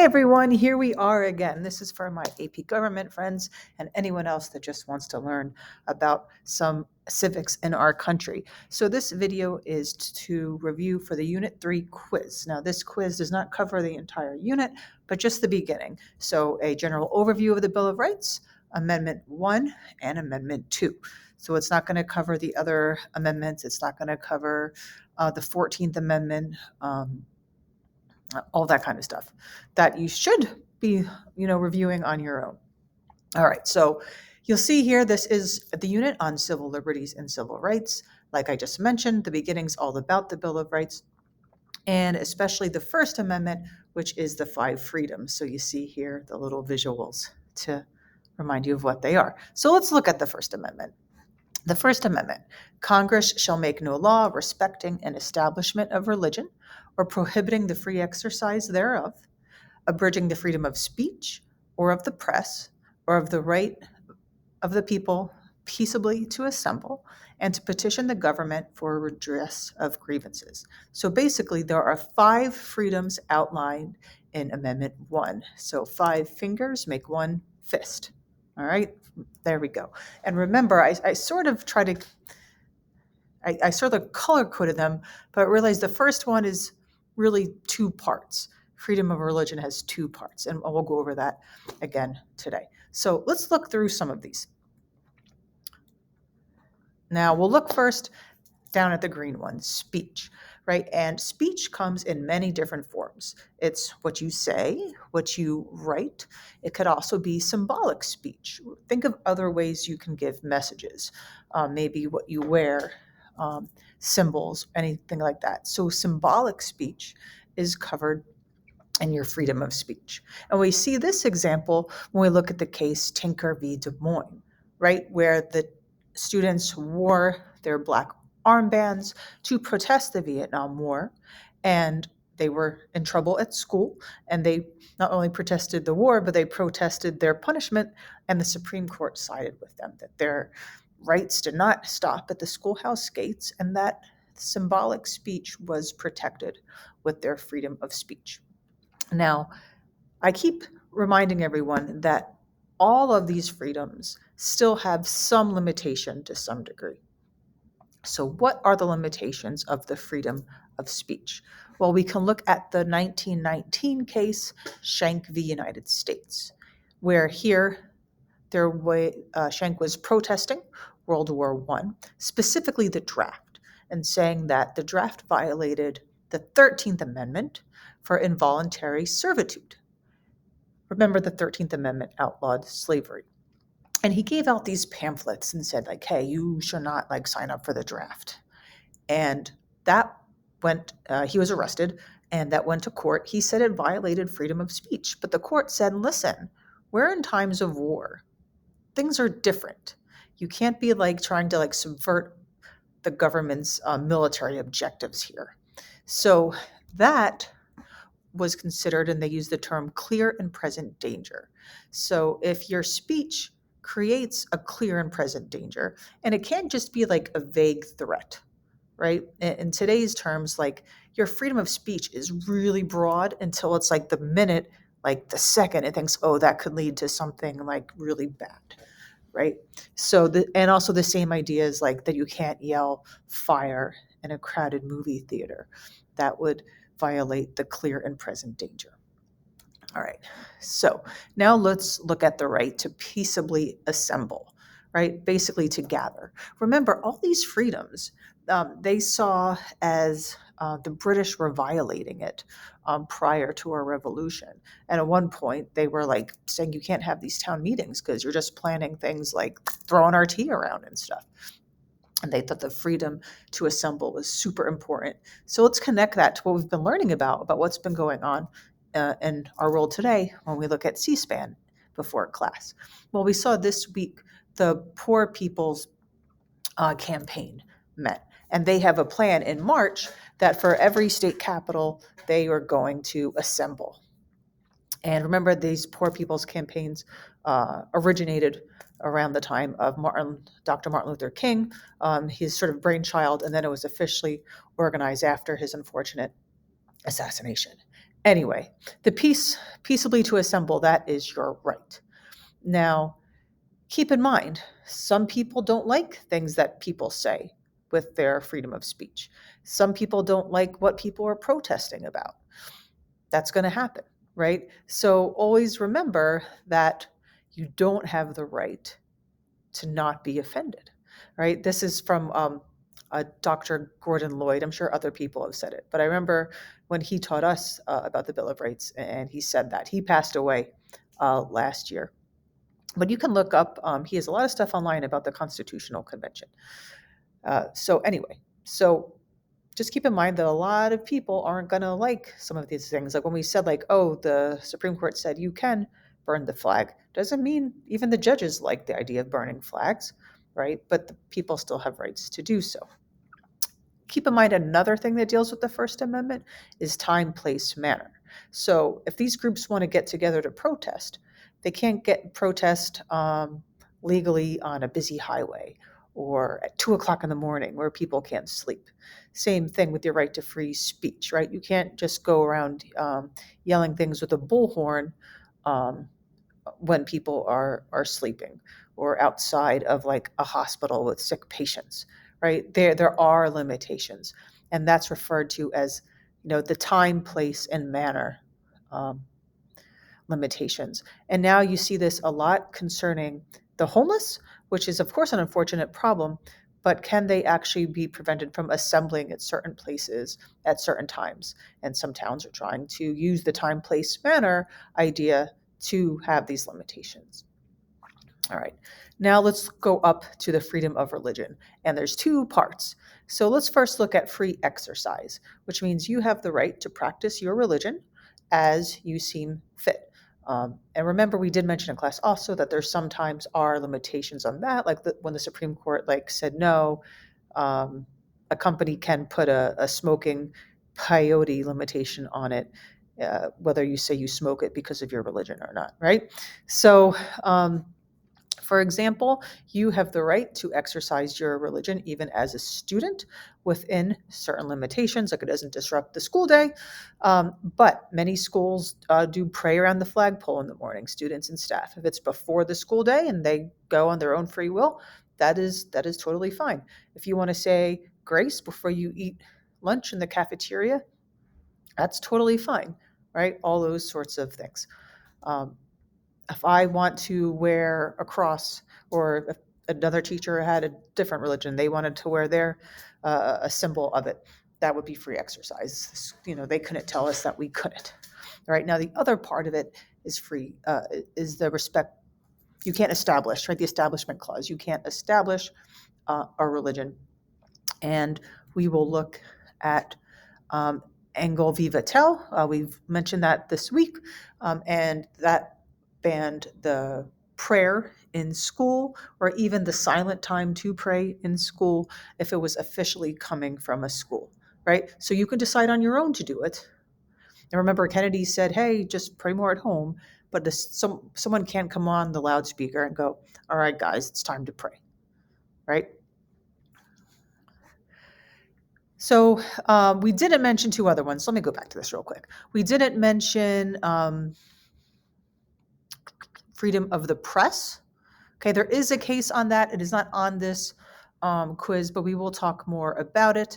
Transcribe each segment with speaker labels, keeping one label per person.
Speaker 1: Hey everyone, here we are again. This is for my AP government friends and anyone else that just wants to learn about some civics in our country. So this video is to review for the Unit 3 quiz. Now this quiz does not cover the entire unit, but just the beginning. So a general overview of the Bill of Rights, Amendment 1 and Amendment 2. So it's not going to cover the other amendments. It's not going to cover the 14th Amendment, all that kind of stuff that you should be, reviewing on your own. All right, so you'll see here, this is the unit on civil liberties and civil rights. Like I just mentioned, the beginning's all about the Bill of Rights, and especially the First Amendment, which is the 5 freedoms. So you see here the little visuals to remind you of what they are. So let's look at the First Amendment. The First Amendment: Congress shall make no law respecting an establishment of religion or prohibiting the free exercise thereof, abridging the freedom of speech or of the press, or of the right of the people peaceably to assemble and to petition the government for redress of grievances. So basically, there are 5 freedoms outlined in Amendment 1. So 5 fingers make 1 fist. All right, there we go. And remember, I sort of color coded them, but realized the first one is really 2 parts. Freedom of religion has 2 parts, and we'll go over that again today. So let's look through some of these. Now we'll look first down at the green one, speech, right? And speech comes in many different forms. It's what you say, what you write. It could also be symbolic speech. Think of other ways you can give messages, maybe what you wear, symbols, anything like that. So symbolic speech is covered in your freedom of speech. And we see this example when we look at the case Tinker v. Des Moines, right? Where the students wore their black armbands to protest the Vietnam War, and they were in trouble at school, and they not only protested the war, but they protested their punishment, and the Supreme Court sided with them, that their rights did not stop at the schoolhouse gates, and that symbolic speech was protected with their freedom of speech. Now, I keep reminding everyone that all of these freedoms still have some limitation to some degree. So what are the limitations of the freedom of speech? Well, we can look at the 1919 case, Schenk v. United States, where here Schenk was protesting World War I, specifically the draft, and saying that the draft violated the 13th Amendment for involuntary servitude. Remember, the 13th Amendment outlawed slavery. And he gave out these pamphlets and said, like, hey, you should not sign up for the draft. And that went, he was arrested, and that went to court. He said it violated freedom of speech. But the court said, listen, we're in times of war. Things are different. You can't be trying to subvert the government's military objectives here. So that was considered, and they used the term clear and present danger. So if your speech creates a clear and present danger, and it can't just be a vague threat, right? In today's terms, your freedom of speech is really broad until it's the minute, the second it thinks, oh, that could lead to something really bad, right? So, and also the same idea is that you can't yell fire in a crowded movie theater. That would violate the clear and present danger. All right, so now let's look at the right to peaceably assemble, right? Basically to gather. Remember, all these freedoms, they saw as the British were violating it prior to our revolution. And at one point, they were saying you can't have these town meetings because you're just planning things like throwing our tea around and stuff. And they thought the freedom to assemble was super important. So let's connect that to what we've been learning about what's been going on in our world today when we look at C-SPAN before class. Well, we saw this week the Poor People's Campaign met, and they have a plan in March that for every state capital, they are going to assemble. And remember, these Poor People's Campaigns originated around the time of Dr. Martin Luther King, his sort of brainchild, and then it was officially organized after his unfortunate assassination. Anyway, the peaceably to assemble, that is your right. Now, keep in mind, some people don't like things that people say with their freedom of speech. Some people don't like what people are protesting about. That's going to happen, right? So always remember that you don't have the right to not be offended, right? This is from Dr. Gordon Lloyd. I'm sure other people have said it, but I remember when he taught us about the Bill of Rights, and he said that. He passed away last year. But you can look up, he has a lot of stuff online about the Constitutional Convention. So just keep in mind that a lot of people aren't going to like some of these things. Like when we said, like, oh, the Supreme Court said you can burn the flag, doesn't mean even the judges like the idea of burning flags, right? But the people still have rights to do so. Keep in mind another thing that deals with the First Amendment is time, place, manner. So if these groups want to get together to protest, they can't protest legally on a busy highway or at 2 o'clock in the morning where people can't sleep. Same thing with your right to free speech, right? You can't just go around yelling things with a bullhorn um, when people are sleeping or outside of like a hospital with sick patients, right? There are limitations, and that's referred to as, the time, place, and manner um, limitations. And now you see this a lot concerning the homeless, which is of course an unfortunate problem, but can they actually be prevented from assembling at certain places at certain times? And some towns are trying to use the time, place, manner idea to have these limitations. All right, now let's go up to the freedom of religion. And there's two parts. So let's first look at free exercise, which means you have the right to practice your religion as you seem fit. And remember, we did mention in class also that there sometimes are limitations on that, like when the Supreme Court said no, um, a company can put a smoking peyote limitation on it, whether you say you smoke it because of your religion or not, right? So for example, you have the right to exercise your religion even as a student within certain limitations, like it doesn't disrupt the school day. But many schools do pray around the flagpole in the morning, students and staff. If it's before the school day and they go on their own free will, that is totally fine. If you want to say grace before you eat lunch in the cafeteria, that's totally fine, right? All those sorts of things. Um, if I want to wear a cross, or if another teacher had a different religion, they wanted to wear their a symbol of it, that would be free exercise. They couldn't tell us that we couldn't. All right, now the other part of it is free, is the respect. You can't establish, right? The establishment clause. You can't establish a religion, and we will look at Engele v Vitale. We've mentioned that this week, and that banned the prayer in school or even the silent time to pray in school if it was officially coming from a school, right? So you can decide on your own to do it. And remember, Kennedy said, hey, just pray more at home. But someone can't come on the loudspeaker and go, all right, guys, it's time to pray, right? So we didn't mention two other ones. Let me go back to this real quick. We didn't mention freedom of the press. Okay, there is a case on that. It is not on this quiz, but we will talk more about it.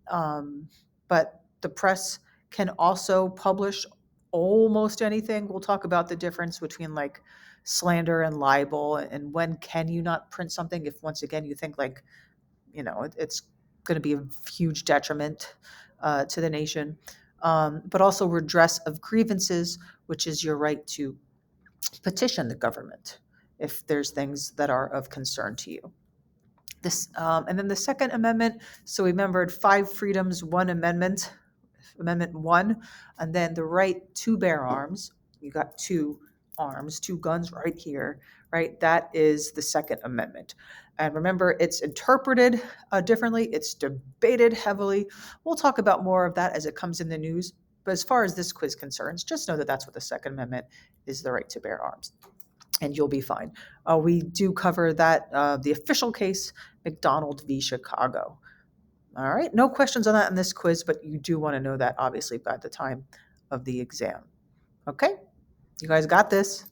Speaker 1: But the press can also publish almost anything. We'll talk about the difference between like slander and libel, and when can you not print something if once again you think it's going to be a huge detriment to the nation. But also redress of grievances, which is your right to petition the government if there's things that are of concern to you. And then the Second Amendment. So we remembered 5 freedoms, 1 amendment, Amendment 1, and then the right to bear arms. You got 2 arms, 2 guns right here, right? That is the Second Amendment. And remember, it's interpreted differently. It's debated heavily. We'll talk about more of that as it comes in the news. But as far as this quiz concerns, just know that that's what the Second Amendment is, the right to bear arms. And you'll be fine. We do cover that, the official case, McDonald v. Chicago. All right, no questions on that in this quiz, but you do want to know that obviously by the time of the exam. Okay? You guys got this.